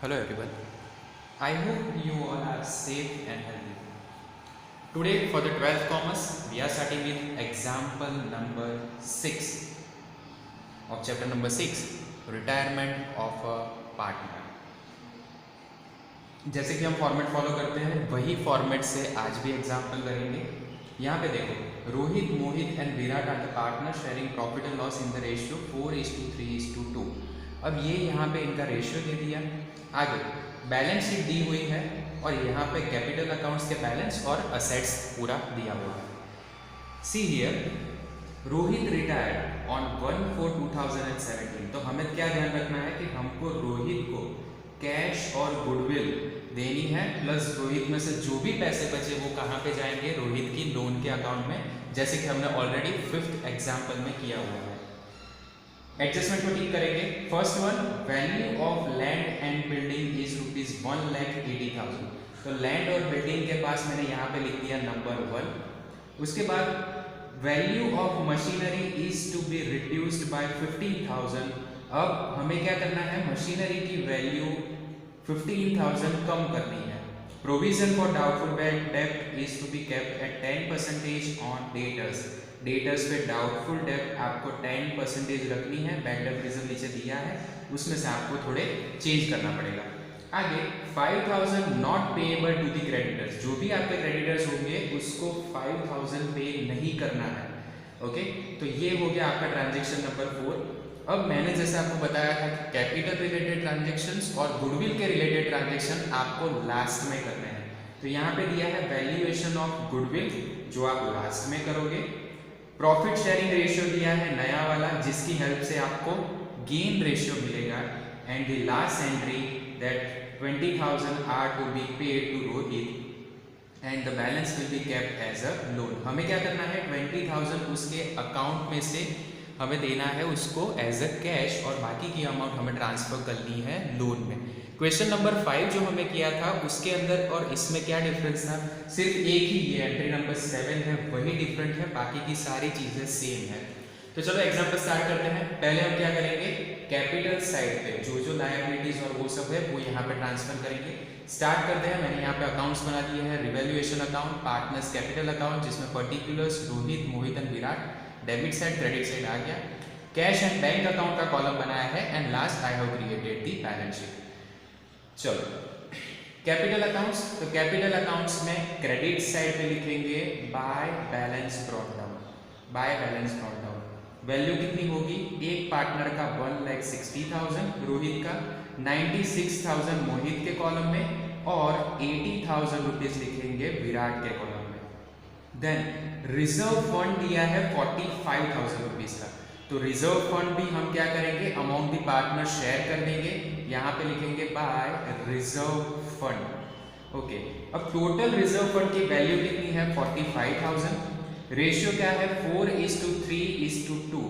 Hello everyone. I hope you all are safe and healthy. Today for the 12th commerce, we are starting with example number 6 of chapter number 6, retirement of a partner. जैसे कि हम format follow करते हैं वही format से आज भी example करेंगे। यहाँ पे देखो, Rohit, Mohit and Virat are the partner sharing profit and loss in the ratio 4:3:2। अब ये यहाँ पे इनका रेशियो दे दिया। आगे बैलेंस शीट दी हुई है और यहाँ पे कैपिटल अकाउंट्स के बैलेंस और असेट्स पूरा दिया हुआ है। See here, Rohit retired on 1/4/2017। तो हमें क्या ध्यान रखना है कि हमको रोहित को कैश और गुडविल देनी है, प्लस रोहित में से जो भी पैसे बचे वो कहाँ पे जाएंगे, रोहित की लोन के अकाउंट में, जैसे कि हमने ऑलरेडी 5th एग्जाम्पल में किया हुआ है। एडजस्टमेंट को ठीक करेंगे। First one, value of land and building is ₹1,80,000। तो लैंड और बिल्डिंग के पास मैंने यहाँ पे लिख दिया नंबर 1। उसके बाद value of machinery is to be reduced by 15,000। अब हमें क्या करना है, मशीनरी की वैल्यू 15,000 कम करनी है। प्रोविजन फॉर डाउटफुल डेब्ट is to be kept at 10% on debtors. Debtors पे डाउटफुल डेब्ट आपको 10% रखनी है। बैड डेब्ट रिजर्व नीचे दिया है, उसमें से आपको थोड़े चेंज करना पड़ेगा। आगे 5,000 not payable to the creditors. जो भी आपके क्रेडिटर्स होंगे उसको 5,000 पे नहीं करना है। ओके, तो ये हो गया आपका ट्रांजेक्शन नंबर 4। अब मैंने जैसे आपको बताया था कि कैपिटल रिलेटेड ट्रांजेक्शंस और गुडविल के रिलेटेड ट्रांजेक्शन आपको लास्ट में करने हैं। तो यहाँ पे दिया है वैल्यूएशन ऑफ गुडविल, जो आप लास्ट में करोगे। प्रॉफिट शेयरिंग रेशियो दिया है नया वाला, जिसकी हेल्प से आपको गेन रेशियो मिलेगा। And the last entry that 20,000 are to be paid to Rohit and the balance will be kept as a loan. हमें क्या करना है, 20,000 उसके अकाउंट में से हमें देना है उसको एज अ कैश, और बाकी की अमाउंट हमें ट्रांसफर करनी है लोन में। क्वेश्चन नंबर 5 जो हमें किया था उसके अंदर और इसमें क्या डिफरेंस था, सिर्फ एक ही ये एंट्री नंबर 7 है वही डिफरेंट है, बाकी की सारी चीज़ें सेम है। तो चलो एग्जाम्पल स्टार्ट करते हैं। पहले हम क्या करेंगे, कैपिटल साइड पे जो जो लायबिलिटीज और वो सब है वो यहाँ पे ट्रांसफर करेंगे। स्टार्ट करते हैं। मैंने यहाँ पे अकाउंट्स बना दिए हैं, revaluation account, partners capital account जिसमें particulars Rohit, Mohit and Virat, debit side credit side आ गया, कैश एंड बैंक अकाउंट का कॉलम बनाया है, and last I have created the balance sheet. चलो कैपिटल अकाउंट्स, तो कैपिटल अकाउंट्स में क्रेडिट साइड पे लिखेंगे by balance brought down. By balance brought down value कितनी होगी, एक पार्टनर का 1,60,000 रोहित का, 96,000 मोहित के कॉलम में, और 80,000 रुपीज लिखेंगे विराट के कॉलम में। देन रिजर्व फंड दिया है 45,000 रुपीज का। तो रिजर्व फंड भी हम क्या करेंगे, अमाउंट दी पार्टनर शेयर कर देंगे। यहाँ पे लिखेंगे बाय रिजर्व फंड। ओके, अब टोटल रिजर्व फंड की वैल्यू कितनी है, 45,000। रेशियो क्या है, 4:3:2।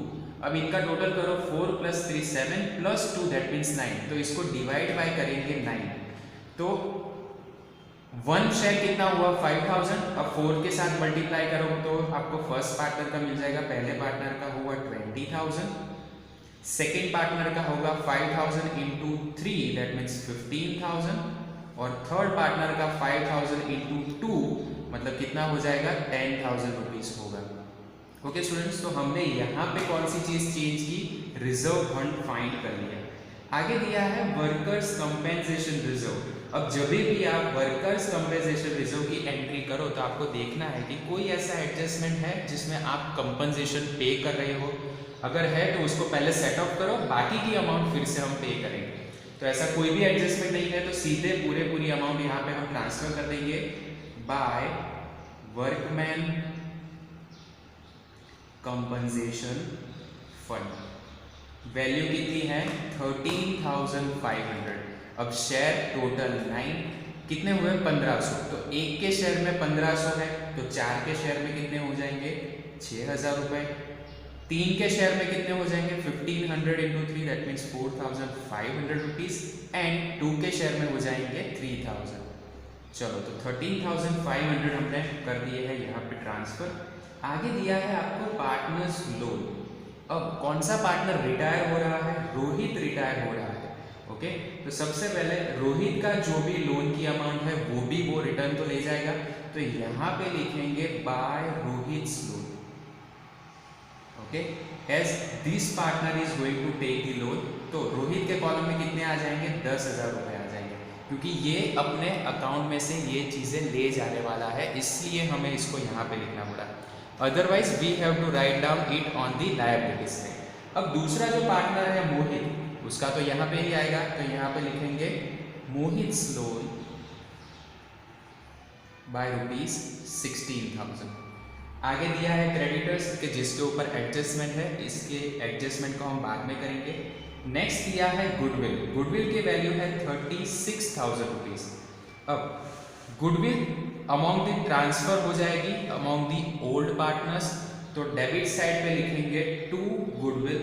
अब इनका टोटल करो, 4 + 3 7 + 2 दैट मीन्स 9। तो इसको डिवाइड बाय करेंगे 9। तो 1 शेयर कितना हुआ, 5,000। अब 4 के साथ मल्टीप्लाई करो तो आपको फर्स्ट पार्टनर का मिल जाएगा, पहले पार्टनर का होगा 20,000, सेकेंड पार्टनर का होगा 5,000 इंटू 3 दैट मीन्स 15,000, और थर्ड पार्टनर का 5,000 इंटू 2 मतलब कितना हो जाएगा, 10,000 रुपीज होगा। ओके स्टूडेंट्स, तो हमने यहाँ पे कौन सी चीज चेंज की, रिजर्व फंड फाइंड कर लिया। आगे दिया है वर्कर्स कंपेंसेशन रिजर्व। अब जब भी आप वर्कर्स कंपेंसेशन रिजर्व की एंट्री करो तो आपको देखना है कि कोई ऐसा एडजस्टमेंट है जिसमें आप कंपनसेशन पे कर रहे हो। अगर है तो उसको पहले सेट ऑफ करो, बाकी की अमाउंट फिर से हम पे करेंगे। तो ऐसा कोई भी एडजस्टमेंट नहीं है, तो सीधे पूरी अमाउंट यहाँ पे हम ट्रांसफर कर देंगे by workman compensation fund. Value कितनी है, 13,500। अब शेयर टोटल 9, कितने हुए, 1,500। तो एक के शेयर में 1,500 है, तो 4 के शेयर में कितने हो जाएंगे, 6,000 रुपए। 3 के शेयर में कितने हो जाएंगे, 1,500 into 3 that means 4,500 rupees, and 2 के शेयर में हो जाएंगे 3,000। चलो, तो 13,500 हमने कर दिए हैं यहाँ पे ट्रांसफर। आगे दिया है आपको पार्टनर्स लोन। अब कौन सा पार्टनर रिटायर हो रहा है, रोहित रिटायर हो रहा है। ओके, तो सबसे पहले रोहित का जो भी लोन की अमाउंट है वो रिटर्न तो ले जाएगा, तो यहाँ पे लिखेंगे by Rohit's loan. Okay, as this partner is going to take the loan, तो रोहित के कॉलम में कितने आ जाएंगे, 10,000 रुपए आ जाएंगे, क्योंकि ये अपने अकाउंट में से ये चीज़ें ले जाने वाला है, इसलिए हमें इसको यहाँ पे लिखना पड़ा। Otherwise we have to write down it on the liability side. अब दूसरा जो पार्टनर है मोहित, उसका तो यहाँ पे ही आएगा, तो यहाँ पे लिखेंगे मोहित्स लोन बाय ₹16,000। आगे दिया है क्रेडिटर्स के जिसके ऊपर एडजस्टमेंट है, इसके एडजस्टमेंट को हम बाद में करेंगे। नेक्स्ट दिया है गुडविल, गुडविल की वैल्यू है 36,000 रुपीज। अब गुडविल अमॉन्ग दी ट्रांसफर हो जाएगी अमॉन्ग दी ओल्ड पार्टनर्स, तो डेबिट साइड पे लिखेंगे टू गुडविल।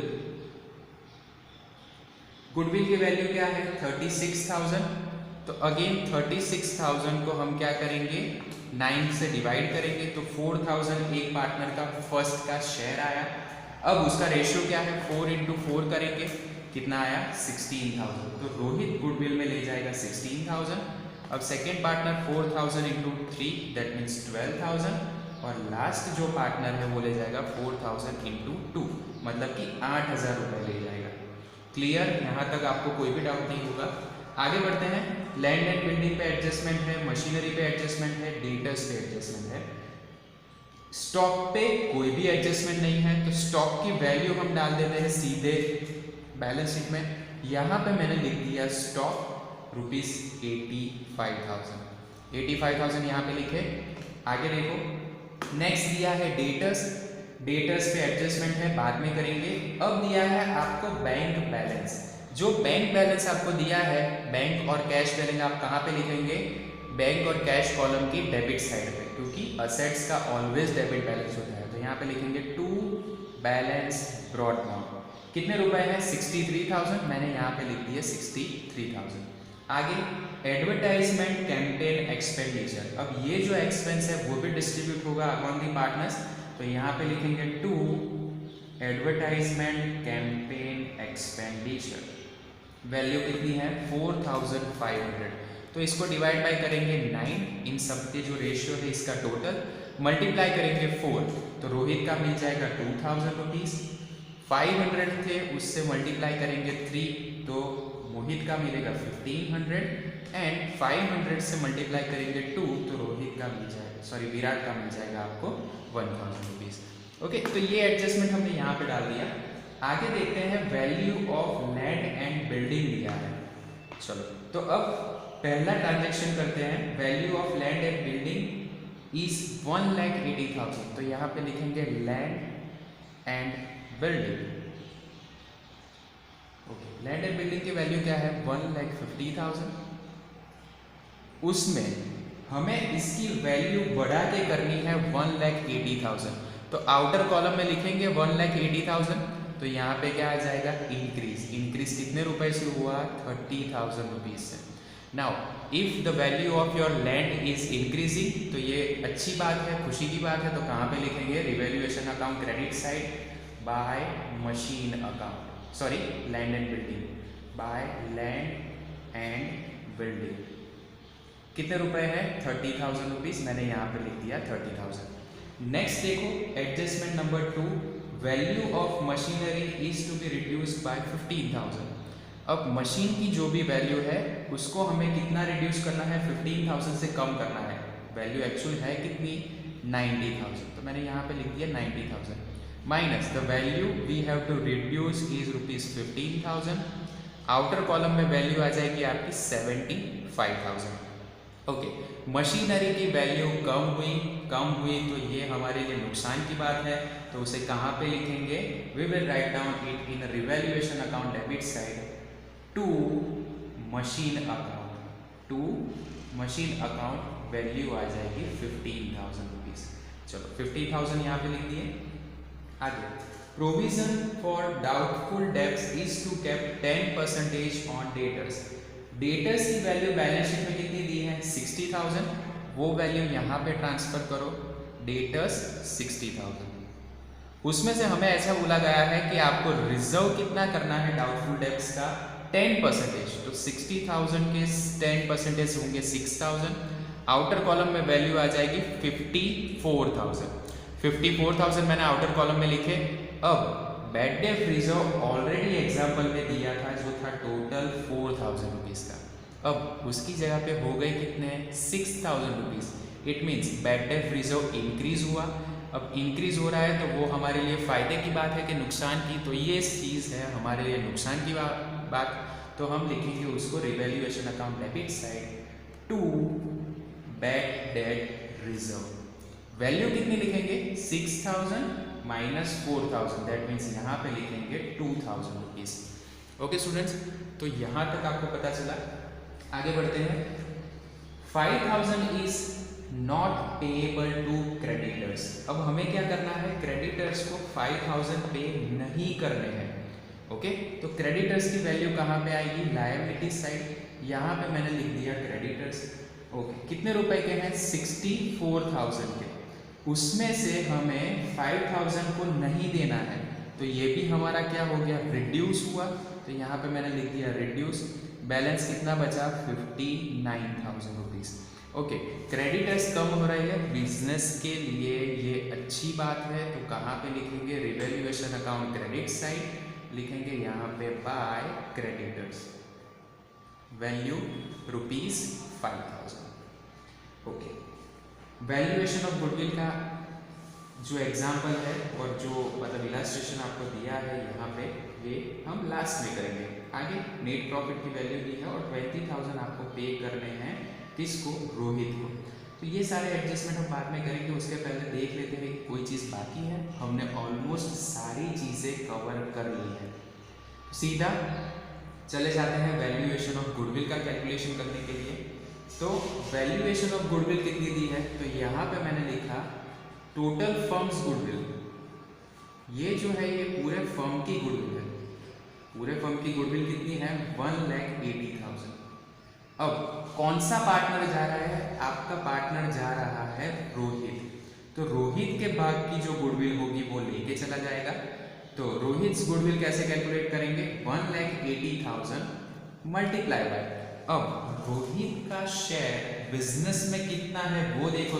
गुडविल की वैल्यू क्या है 36,000, तो अगेन 36,000 को हम क्या करेंगे 9 से डिवाइड करेंगे, तो 4,000 एक पार्टनर का फर्स्ट का शेयर आया। अब उसका रेशियो क्या है 4 इंटू 4 करेंगे, कितना आया 16,000, तो रोहित गुडविल में ले जाएगा 16,000। अब second partner 4,000 into 3 that means 12,000, और लास्ट जो पार्टनर है वो ले जाएगा 4,000 इंटू 2 मतलब कि 8,000 रुपये ले जाएगा। क्लियर, यहाँ तक आपको कोई भी डाउट नहीं होगा। आगे बढ़ते हैं। लैंड एंड बिल्डिंग पे एडजस्टमेंट है, मशीनरी पे एडजस्टमेंट है, डेटर्स पे एडजस्टमेंट है। स्टॉक पे कोई भी एडजस्टमेंट नहीं है, तो स्टॉक की वैल्यू हम डाल देते हैं सीधे बैलेंस शीट में। यहाँ पे मैंने लिख दिया स्टॉक ₹85,000, 85,000 यहाँ पे लिखे। आगे देखो नेक्स्ट दिया है डेटर्स, डेटर्स पे एडजस्टमेंट है बाद में करेंगे। अब दिया है आपको बैंक बैलेंस, जो बैंक बैलेंस आपको दिया है बैंक और कैश बैलेंस आप कहाँ पे लिखेंगे, बैंक और कैश कॉलम की डेबिट साइड पे, क्योंकि असेट्स का ऑलवेज डेबिट बैलेंस होता है। तो यहाँ पे लिखेंगे टू बैलेंस ब्रॉट डाउन, कितने रुपए हैं 63,000, मैंने यहाँ पे लिख दिया 63,000। आगे एडवर्टाइजमेंट कैंपेन एक्सपेंडिचर, अब ये जो एक्सपेंस है वो भी डिस्ट्रीब्यूट होगा अमॉन्ग दी पार्टनर्स, तो यहाँ पे लिखेंगे to advertisement campaign expenditure, value कितनी है 4,500, तो इसको डिवाइड बाय करेंगे 9, इन सब के जो रेशियो है इसका टोटल मल्टीप्लाई करेंगे 4, तो रोहित का मिल जाएगा 2,000 रुपीज, 500 थे उससे मल्टीप्लाई करेंगे 3, तो मोहित का मिलेगा 1,500, एंड 500 से मल्टीप्लाई करेंगे 2, तो रोहित का मिल जाएगा, सॉरी विराट का मिल जाएगा आपको 1,000 रुपीज। ओके, तो ये एडजस्टमेंट हमने यहाँ पे डाल दिया। आगे देखते हैं value of land and building दिया है। चलो, तो अब पहला ट्रांजैक्शन करते हैं। Value of land and building is 1,80,000, तो यहाँ पे लिखेंगे land and building. Okay, land and building की वैल्यू क्या है 1,50,000, उसमें हमें इसकी वैल्यू बढ़ा के करनी है 1,80,000, तो आउटर कॉलम में लिखेंगे 1,80,000, तो यहाँ पे क्या आ जाएगा इंक्रीज, इंक्रीज कितने रुपए से हुआ 30,000 रुपीज से। Now if the value of your land is increasing, तो ये अच्छी बात है, खुशी की बात है, तो कहाँ पे लिखेंगे revaluation account credit side by machine account, sorry land and building, by land and building. कितने रुपए हैं 30,000 रुपीज, मैंने यहाँ पे लिख दिया 30,000। नेक्स्ट देखो adjustment number 2, value of machinery is to be reduced by 15,000। अब मशीन की जो भी वैल्यू है उसको हमें कितना रिड्यूस करना है 15,000 से कम करना है। वैल्यू एक्चुअल है कितनी 90,000, तो मैंने यहाँ पे लिख दिया 90,000 minus the value we have to reduce is ₹15,000। Outer column में वैल्यू आ जाएगी आपकी 75,000। ओके, मशीनरी की वैल्यू कम हुई तो ये हमारे लिए नुकसान की बात है, तो उसे कहाँ पे लिखेंगे, we will write down it in revaluation account debit side to machine account, to machine account value आ जाएगी 15,000 रुपीज। चलो 50,000 यहाँ पे लिख दिए। आगे provision for doubtful debts is to keep 10% on debtors. Debtors की वैल्यू बैलेंस शीट में कितनी दी है 60,000, वो वैल्यू यहाँ पे ट्रांसफर करो, डेटर्स 60,000। उसमें से हमें ऐसा बोला गया है कि आपको रिजर्व कितना करना है डाउटफुल डेब्ट्स का 10%, तो 60,000 के 10% होंगे 6,000। आउटर कॉलम में वैल्यू आ जाएगी 54,000। 54,000 मैंने आउटर कॉलम में लिखे। अब bad debt reserve already example में दिया था जो था टोटल 4,000 रुपीज़ का, अब उसकी जगह पे हो गए कितने 6,000 rupees. It means bad debt reserve increase हुआ। अब इंक्रीज हो रहा है तो वो हमारे लिए फ़ायदे की बात है कि नुकसान की, तो ये चीज़ है हमारे लिए नुकसान की बात, तो हम लिखेंगे उसको revaluation account debit side to bad debt reserve. Value कितनी लिखेंगे 6,000 माइनस 4,000, दैट मीन्स यहाँ पे लिखेंगे 2,000 रुपीज़। ओके स्टूडेंट्स, तो यहाँ तक आपको पता चला। आगे बढ़ते हैं। 5,000 is not payable to creditors. अब हमें क्या करना है, क्रेडिटर्स को 5,000 पे नहीं करने हैं। ओके, तो क्रेडिटर्स की वैल्यू कहाँ पे आएगी, लायबिलिटी साइड। यहाँ पे मैंने लिख दिया क्रेडिटर्स। ओके, कितने रुपए के हैं 64,000 के, उसमें से हमें 5,000 को नहीं देना है, तो ये भी हमारा क्या हो गया, रिड्यूस हुआ। तो यहाँ पे मैंने लिख दिया रिड्यूस। बैलेंस कितना बचा 59,000 रुपीज़। ओके, क्रेडिटर्स कम हो रही है, बिजनेस के लिए ये अच्छी बात है। तो कहाँ पे लिखेंगे, रिवैल्यूएशन अकाउंट क्रेडिट साइड लिखेंगे यहाँ पे by creditors, value ₹5,000। Okay, valuation of goodwill का जो एग्जाम्पल है और जो मतलब इलास्ट्रेशन आपको दिया है यहाँ पे, ये हम लास्ट में करेंगे। आगे नेट प्रॉफिट की वैल्यू दी है और 20,000 आपको पे करने हैं, किसको, रोहित को। तो ये सारे एडजस्टमेंट हम बाद में करेंगे, उसके पहले देख लेते हैं कि कोई चीज़ बाकी है। हमने ऑलमोस्ट सारी चीज़ें कवर कर ली है। सीधा चले जाते हैं वैल्यूएशन ऑफ गुडविल का कैलकुलेशन करने के लिए। तो वैल्यूएशन ऑफ गुडविल कितनी दी है, तो यहाँ पे मैंने लिखा टोटल फर्म्स गुडविल। ये जो है ये पूरे फर्म की गुडविल है। पूरे फर्म की गुडविल कितनी है 1,80,000। अब कौन सा पार्टनर जा रहा है, आपका पार्टनर जा रहा है रोहित। तो रोहित के भाग की जो गुडविल होगी वो लेके चला जाएगा। तो रोहित गुडविल कैसे कैलकुलेट करेंगे, 1,80,000 मल्टीप्लाई बाय, अब रोहित का शेयर बिजनेस में कितना है वो देखो।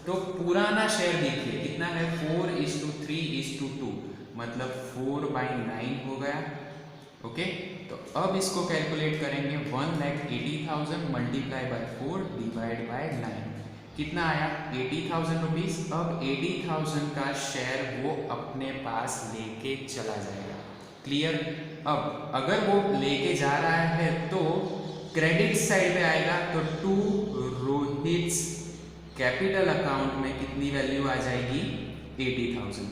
तो पुराना शेयर देखिए कितना है 4:3:2, मतलब 4/9 हो गया। ओके, तो अब इसको कैलकुलेट करेंगे 1,80,000 मल्टीप्लाई बाय 4 डिवाइड बाय 9, कितना आया 80,000 रुपीज़। अब 80,000 का शेयर वो अपने पास लेके चला जाएगा। क्लियर। अब अगर वो लेके जा रहा है तो क्रेडिट साइड पे आएगा, तो टू रोहित कैपिटल अकाउंट में कितनी वैल्यू आ जाएगी 80,000।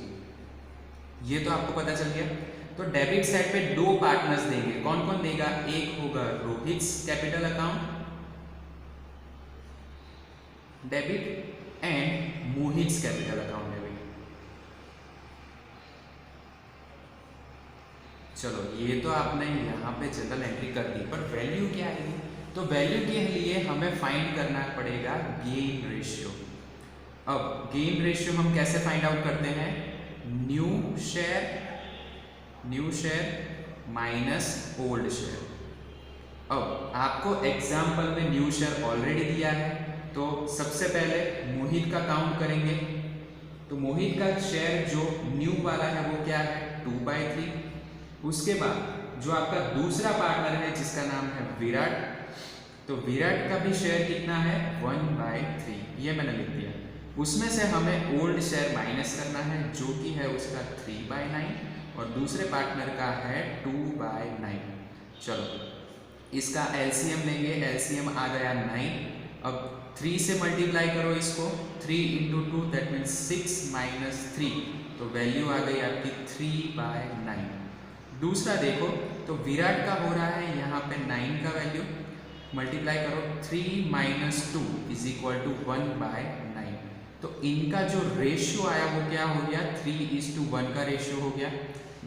ये तो आपको पता चल गया। तो डेबिट साइड पे दो पार्टनर्स देंगे, कौन कौन देगा, एक होगा Rohit capital account debit and Mohit capital account debit. चलो ये तो आपने यहाँ पे जनरल एंट्री कर दी, पर वैल्यू क्या आएगी, तो वैल्यू के लिए हमें फाइंड करना पड़ेगा गेन रेशियो। अब गेन रेशियो हम कैसे फाइंड आउट करते हैं, new share minus old share. अब आपको एग्जाम्पल में न्यू शेयर ऑलरेडी दिया है, तो सबसे पहले मोहित का काउंट करेंगे। तो मोहित का शेयर जो न्यू वाला है वो क्या है 2/3। उसके बाद जो आपका दूसरा पार्टनर है जिसका नाम है विराट, तो विराट का भी शेयर कितना है 1/3, ये मैंने लिख दिया। उसमें से हमें ओल्ड शेयर माइनस करना है जो कि है उसका 3/9 और दूसरे पार्टनर का है 2/9। चलो इसका एलसीएम लेंगे, एलसीएम आ गया 9। अब 3 से मल्टीप्लाई करो इसको, 3 × 2 दैट मीन्स 6 - 3, तो वैल्यू आ गई आपकी 3/9। दूसरा देखो तो विराट का हो रहा है यहाँ पे 9 का वैल्यू, मल्टीप्लाई करो 3 - 2 = 1/9। तो इनका जो रेशियो आया वो क्या हो गया 3:1 का रेशियो हो गया,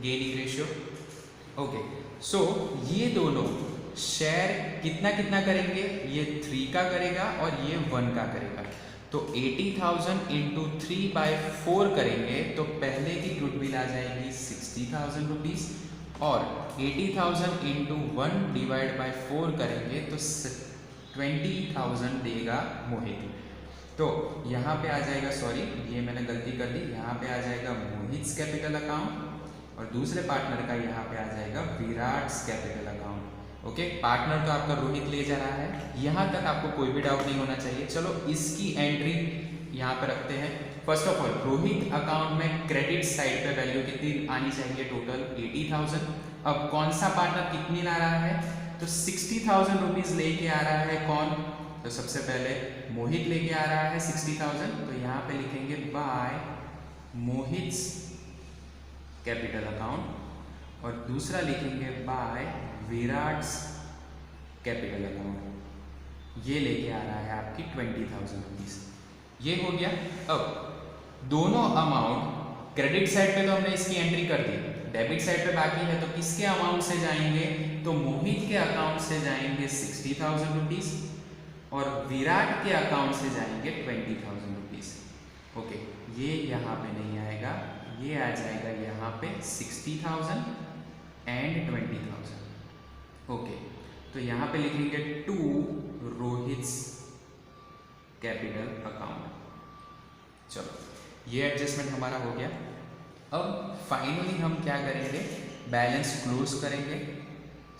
गेनिंग रेशियो। ओके, सो ये दोनों शेयर कितना कितना करेंगे, ये 3 का करेगा और ये 1 का करेगा। तो 80,000 × 3/4 करेंगे तो पहले की गुडविल आ जाएगी 60,000 रुपीज़ और 80,000 इंटू 1 डिवाइड बाई 4 करेंगे तो 20,000 देगा मोहित। तो यहाँ पे आ जाएगा, सॉरी ये मैंने गलती कर दी, यहाँ पे आ जाएगा मोहित कैपिटल अकाउंट और दूसरे पार्टनर का यहाँ पे आ जाएगा Virat capital account. Okay, partner तो आपका रोहित ले जा रहा है, यहाँ तक आपको कोई भी डाउट नहीं होना चाहिए। चलो इसकी एंट्री यहाँ पे रखते हैं। First of all Rohit account में क्रेडिट साइड पे वैल्यू कितनी आनी चाहिए, टोटल 80,000। अब कौन सा पार्टनर कितनी ला रहा है, तो 60,000 रुपीज लेके आ रहा है कौन, तो सबसे पहले मोहित लेके आ रहा है 60,000, तो यहाँ पे लिखेंगे बाय मोहित कैपिटल अकाउंट और दूसरा लिखेंगे बाय विराट कैपिटल अकाउंट। ये लेके आ रहा है आपकी 20,000 रुपीज, ये हो गया। अब दोनों अमाउंट क्रेडिट साइड पे तो हमने इसकी एंट्री कर दी, डेबिट साइड पे बाकी है, तो किसके अमाउंट से जाएंगे, तो मोहित के अकाउंट से जाएंगे 60,000 रुपीज और विराट के अकाउंट से जाएंगे 20,000 रुपीज। ओके, ये यहाँ पे नहीं आएगा, ये आ जाएगा यहाँ पे 60,000 एंड 20,000। ओके, तो यहाँ पे लिखेंगे टू रोहित कैपिटल अकाउंट। चलो ये एडजस्टमेंट हमारा हो गया। अब फाइनली हम क्या करेंगे, बैलेंस क्लोज करेंगे।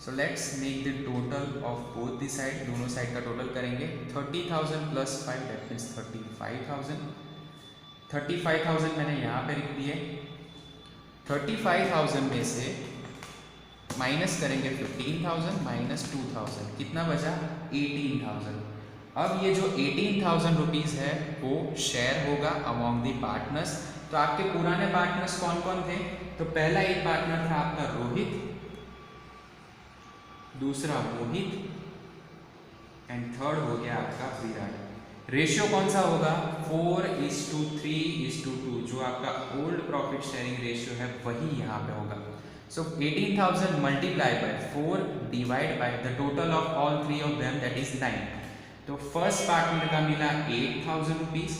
So let's make the total of both the side, दोनों साइड का टोटल करेंगे। 30,000 प्लस 5 दैट मीन्स 35,000। 35,000 मैंने यहाँ पे लिख दिए। 35,000 में से माइनस करेंगे 15,000 माइनस 2,000, कितना बचा 18,000। अब ये जो 18,000 रुपीज़ है वो शेयर होगा अमॉन्ग दी पार्टनर्स। तो आपके पुराने पार्टनर्स कौन कौन थे, तो पहला एक पार्टनर था आपका रोहित, दूसरा मोहित एंड थर्ड हो गया आपका विराट। रेशियो कौन सा होगा, 4:3:2, जो आपका ओल्ड प्रॉफिट शेयरिंग रेशियो है वही यहाँ पे होगा। सो 18,000 multiply by 4 divide by the total of all three of them that is 9। तो फर्स्ट पार्टनर का मिला 8,000 रुपीज,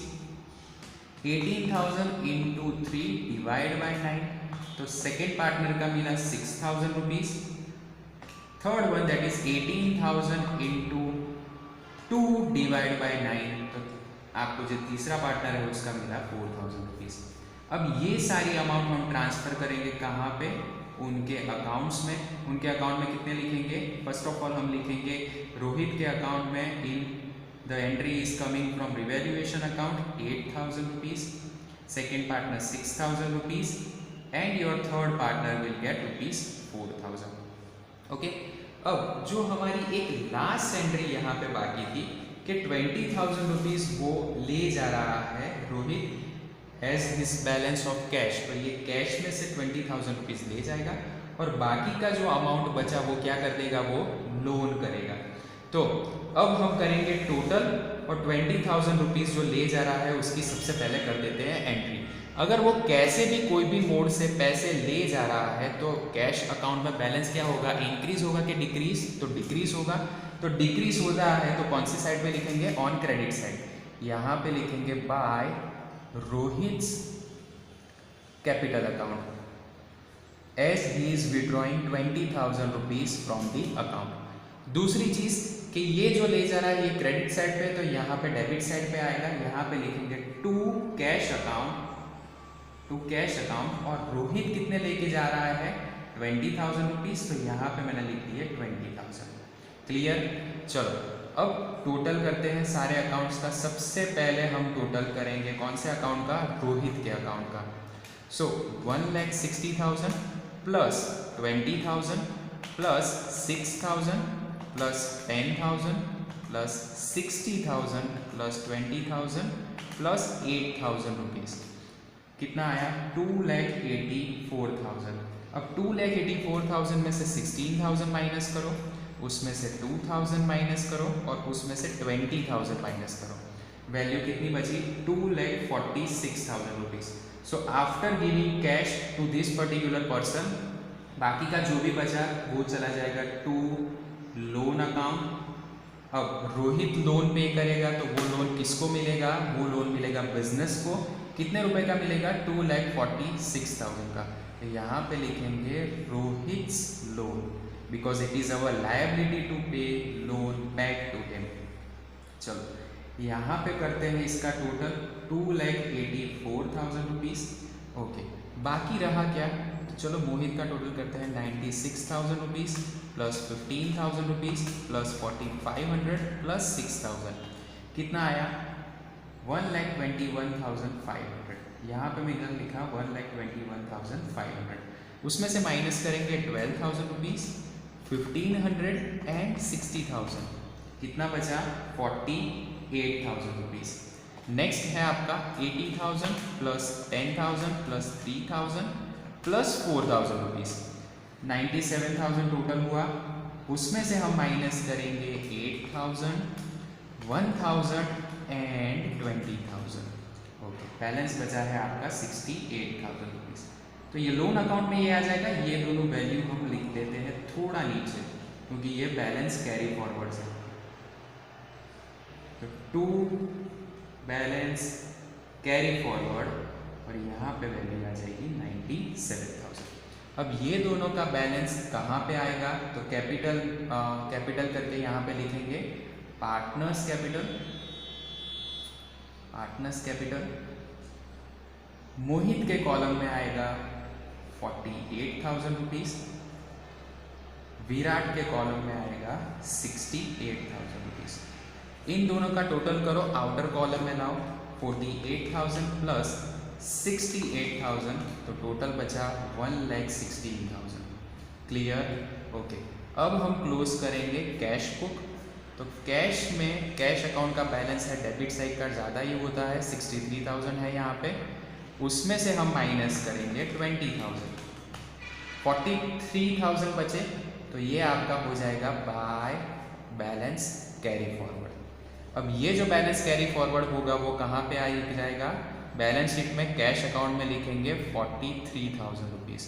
18,000 इंटू 3 डिवाइड बाय 9, तो सेकेंड पार्टनर का मिला 6,000 rupees. Third one that is 18,000 into 2 divide by 9, तो आपको जो तीसरा पार्टनर है उसका मिला 4,000 रुपीज। अब ये सारी अमाउंट हम ट्रांसफर करेंगे कहाँ पे, उनके अकाउंट्स में। उनके अकाउंट में कितने लिखेंगे, फर्स्ट ऑफ ऑल हम लिखेंगे रोहित के अकाउंट में in the entry is coming from revaluation account 8,000 rupees, second partner 6,000 rupees and your third partner will get rupees 4,000। Okay, अब जो हमारी एक लास्ट एंट्री यहाँ पे बाकी थी कि 20,000 रुपीज वो ले जा रहा है Rohit as his balance of cash, तो ये कैश में से 20,000 रुपीज ले जाएगा और बाकी का जो अमाउंट बचा वो क्या कर देगा, वो लोन करेगा। तो अब हम करेंगे टोटल और 20,000 रुपीज जो ले जा रहा है उसकी सबसे पहले कर देते हैं एंट्री। अगर वो कैसे भी कोई भी मोड से पैसे ले जा रहा है तो कैश अकाउंट में बैलेंस क्या होगा, इंक्रीज होगा कि डिक्रीज, तो डिक्रीज होगा। तो डिक्रीज हो रहा है तो कौन सी साइड पे लिखेंगे, ऑन क्रेडिट साइड। यहाँ पे लिखेंगे by Rohit capital account as he is withdrawing 20,000 rupees from the account. दूसरी चीज कि ये जो ले जा रहा है ये क्रेडिट साइड पे, तो यहाँ पे डेबिट साइड पे आएगा। यहाँ पे लिखेंगे टू कैश अकाउंट और रोहित कितने लेके जा रहा है 20,000 रुपीज, तो यहाँ पे मैंने लिख दिए 20,000। क्लियर। चलो अब टोटल करते हैं सारे अकाउंट्स का। सबसे पहले हम टोटल करेंगे कौन से अकाउंट का, रोहित के अकाउंट का। सो 1,60,000 plus 20,000 plus 6,000 plus 10,000 plus 60,000 plus 20,000 plus 8,000 rupees, कितना आया 2,84,000। अब 2,84,000 में से 16,000 माइनस करो, उसमें से 2,000 माइनस करो और उसमें से 20,000 माइनस करो, वैल्यू कितनी बची 2,46,000 rupees. So after giving cash to this particular person, बाकी का जो भी बचा वो चला जाएगा टू लोन अकाउंट। अब रोहित लोन पे करेगा तो वो लोन किसको मिलेगा, वो लोन मिलेगा बिजनेस को। कितने रुपए का मिलेगा 2,46,000 का। यहाँ पे लिखेंगे Rohit's loan because it is our liability to pay loan back to him. चलो यहाँ पे करते हैं इसका टोटल 2,84,000 रुपीज़। ओके, बाकी रहा क्या, तो चलो मोहित का टोटल करते हैं 96,000 rupees plus 15,000 rupees plus 4,500 plus 6,000 कितना आया 1,21,500। यहाँ पे मैं इधर लिखा 1,21,500, उसमें से माइनस करेंगे 12,000 रुपीज़, 1,500 एंड 60,000, कितना बचा 48,000 रुपीज़। नेक्स्ट है आपका 80,000 plus 10,000 plus 3,000 plus 4,000 rupees, 97,000 total हुआ। उसमें से हम माइनस करेंगे 8,000, 1,000 एंड 20,000। ओके, बैलेंस बचा है आपका 68,000 रुपीज़। तो ये लोन अकाउंट में ये आ जाएगा। ये दोनों वैल्यू हम लिख लेते हैं थोड़ा नीचे क्योंकि ये बैलेंस कैरी फॉरवर्ड है। तो टू बैलेंस कैरी फॉरवर्ड और यहाँ पे वैल्यू आ जाएगी 97,000। अब ये दोनों का बैलेंस कहाँ पे आएगा, तो कैपिटल करके यहाँ पे लिखेंगे पार्टनर्स कैपिटल। मोहित के कॉलम में आएगा 48,000 रुपीज़, विराट के कॉलम में आएगा 68,000 रुपीज़। इन दोनों का टोटल करो, आउटर कॉलम में लाओ 48,000 प्लस 68,000, तो टोटल बचा 1,16,000। क्लियर? ओके, अब हम क्लोज करेंगे कैश बुक। तो कैश में कैश अकाउंट का बैलेंस है डेबिट साइड का ज़्यादा ही होता है, 63,000 है यहाँ पे। उसमें से हम माइनस करेंगे 20,000, 43,000 बचे, तो ये आपका हो जाएगा बाय बैलेंस कैरी फॉरवर्ड। अब ये जो बैलेंस कैरी फॉरवर्ड होगा वो कहाँ पे आ जाएगा, बैलेंस शीट में कैश अकाउंट में लिखेंगे 43,000 रुपीज़।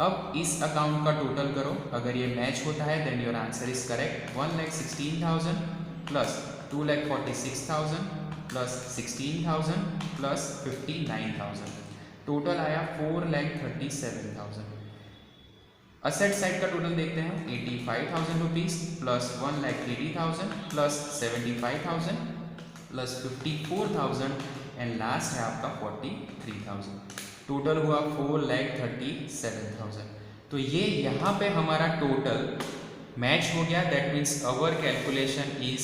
अब इस अकाउंट का टोटल करो, अगर ये मैच होता है then your answer is correct. 1,16,000 plus 2,46,000 plus 16,000 plus 59,000, total आया 4,37,000। असेट साइड का टोटल देखते हैं 85,000 rupees plus 1,80,000 plus 75,000 plus 54,000 and last है आपका 43,000, टोटल हुआ 4,37,000। तो ये यहाँ पे हमारा टोटल मैच हो गया, that means our calculation is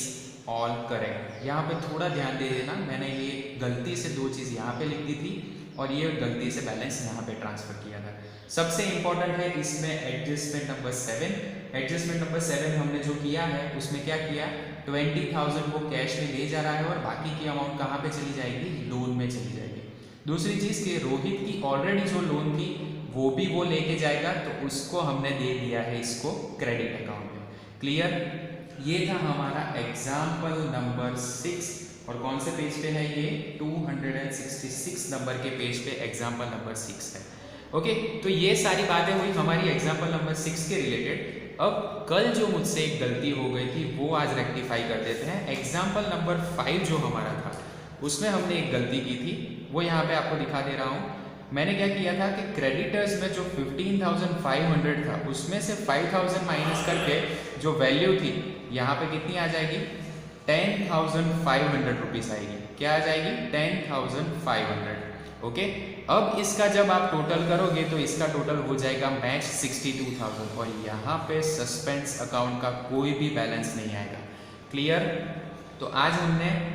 all correct. यहाँ पे थोड़ा ध्यान दे देना, मैंने ये गलती से दो चीज़ यहाँ पे लिख दी थी और ये गलती से बैलेंस यहाँ पे ट्रांसफर किया था। सबसे इंपॉर्टेंट है इसमें एडजस्टमेंट नंबर 7। एडजस्टमेंट नंबर 7 हमने जो किया है उसमें क्या किया, 20,000 वो कैश में ले जा रहा है और बाकी की अमाउंट कहाँ पे चली जाएगी, लोन में चली जाएगी। दूसरी चीज़ कि रोहित की ऑलरेडी जो लोन थी वो भी वो लेके जाएगा, तो उसको हमने दे दिया है इसको क्रेडिट अकाउंट में। क्लियर? ये था हमारा एग्जाम्पल नंबर 6 और कौन से पेज पे है ये, 266 नंबर के पेज पे एग्जाम्पल नंबर 6 है। ओके, तो ये सारी बातें हुई हमारी एग्जाम्पल नंबर 6 के रिलेटेड। अब कल जो मुझसे एक गलती हो गई थी वो आज रेक्टिफाई कर देते हैं। एग्जाम्पल नंबर 5 जो हमारा था उसमें हमने एक गलती की थी, वो यहाँ पे आपको दिखा दे रहा हूँ। मैंने क्या किया था कि क्रेडिटर्स में जो 15,500 था उसमें से 5,000 माइनस करके जो वैल्यू थी यहाँ पे कितनी आ जाएगी, 10,500 रुपीज़ आएगी। क्या आ जाएगी, 10,500। ओके, अब इसका जब आप टोटल करोगे तो इसका टोटल हो जाएगा मैच 62,000 और यहाँ पे सस्पेंस अकाउंट का कोई भी बैलेंस नहीं आएगा। क्लियर? तो आज हमने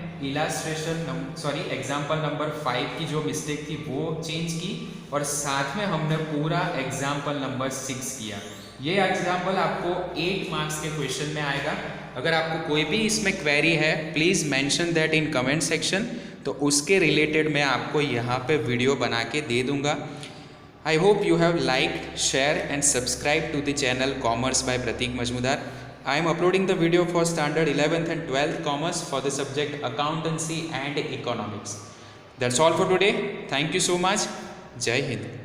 एग्जाम्पल नंबर 5 की जो मिस्टेक थी वो चेंज की और साथ में हमने पूरा एग्जाम्पल नंबर 6 किया। ये एग्जाम्पल आपको 8 मार्क्स के क्वेश्चन में आएगा। अगर आपको कोई भी इसमें क्वेरी है please mention that in comment section, तो उसके रिलेटेड मैं आपको यहाँ पे वीडियो बना के दे दूँगा। I hope you have liked, share and subscribe to the channel commerce by Pratik Majumdar. I am uploading the video for standard 11th and 12th commerce for the subject accountancy and economics. That's all for today. Thank you so much. Jai Hind.